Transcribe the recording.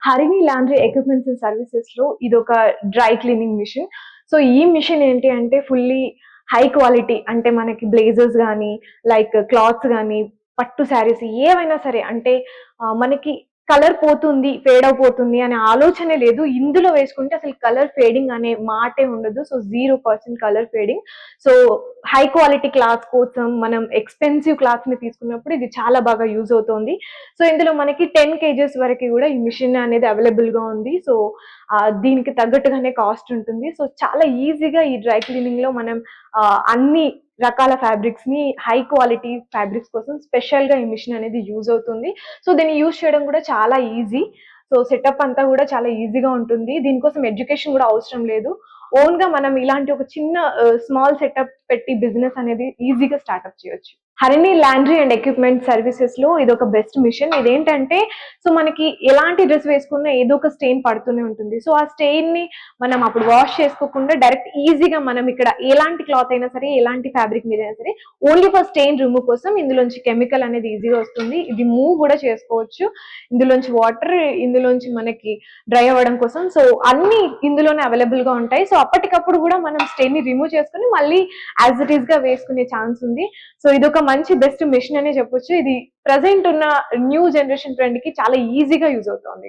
Harini laundry equipments and services లో ఇదొక dry cleaning machine. So ఈ మిషన్ ఏంటి అంటే ఫుల్లీ హై క్వాలిటీ, అంటే మనకి బ్లేజర్స్ గానీ, లైక్ క్లాత్స్ గానీ, పట్టు శారీస్ ఏవైనా సరే, అంటే మనకి కలర్ పోతుంది, ఫేడ్ అయిపోతుంది అనే ఆలోచనే లేదు. ఇందులో వేసుకుంటే అసలు కలర్ ఫేడింగ్ అనే మాటే ఉండదు. So 0% colour fading. So high quality clothes కోసం మనం ఎక్స్‌పెన్సివ్ క్లాత్స్‌ని తీసుకున్నప్పుడు ఇది చాలా బాగా యూజ్ అవుతోంది. సో ఇందులో మనకి 10 కేజెస్ వరకు కూడా ఈ మిషన్ అనేది అవైలబుల్‌గా ఉంది. సో దీనికి తగ్గట్టుగానే కాస్ట్ ఉంటుంది. సో చాలా ఈజీగా ఈ డ్రై క్లీనింగ్‌లో మనం అన్ని రకాల ఫ్యాబ్రిక్స్‌ని, హై క్వాలిటీ ఫ్యాబ్రిక్స్ కోసం స్పెషల్‌గా ఈ మిషన్ అనేది యూజ్ అవుతుంది. సో దీన్ని యూజ్ చేయడం కూడా చాలా ఈజీ. సో సెటప్ అంతా కూడా చాలా ఈజీగా ఉంటుంది. దీనికోసం ఎడ్యుకేషన్ కూడా అవసరం లేదు. ఓన్‌గా మనం ఇలాంటి ఒక చిన్న స్మాల్ సెటప్ పెట్టి బిజినెస్ అనేది ఈజీగా స్టార్ట్‌అప్ చేయొచ్చు. Harini laundry and equipment services లో ఇదొక బెస్ట్ మిషన్. ఇదేంటంటే సో మనకి ఎలాంటి డ్రెస్ వేసుకున్నా ఏదో ఒక స్టెయిన్ పడుతూనే ఉంటుంది. సో ఆ స్టెయిన్ ని మనం అప్పుడు వాష్ చేసుకోకుండా డైరెక్ట్ ఈజీగా మనం ఇక్కడ ఎలాంటి క్లాత్ అయినా సరే, ఎలాంటి ఫ్యాబ్రిక్ మీద అయినా సరే, ఓన్లీ ఫర్ స్టెయిన్ రిమూవ్ కోసం ఇందులోంచి కెమికల్ అనేది ఈజీగా వస్తుంది. ఇది మూవ్ కూడా చేసుకోవచ్చు. ఇందులోంచి వాటర్, ఇందులోంచి మనకి డ్రై అవ్వడం కోసం. సో అన్ని ఇందులోనే అవైలబుల్ గా ఉంటాయి. సో అప్పటికప్పుడు కూడా మనం స్టెయిన్ ని రిమూవ్ చేసుకుని మళ్ళీ యాజ్ ఇట్ ఈస్ గా వేసుకునే ఛాన్స్ ఉంది. సో ఇదొక మంచి బెస్ట్ మిషన్ అనే చెప్పొచ్చు. ఇది ప్రెజెంట్ ఉన్న న్యూ జనరేషన్ ట్రెండ్ కి చాలా ఈజీగా యూజ్ అవుతోంది.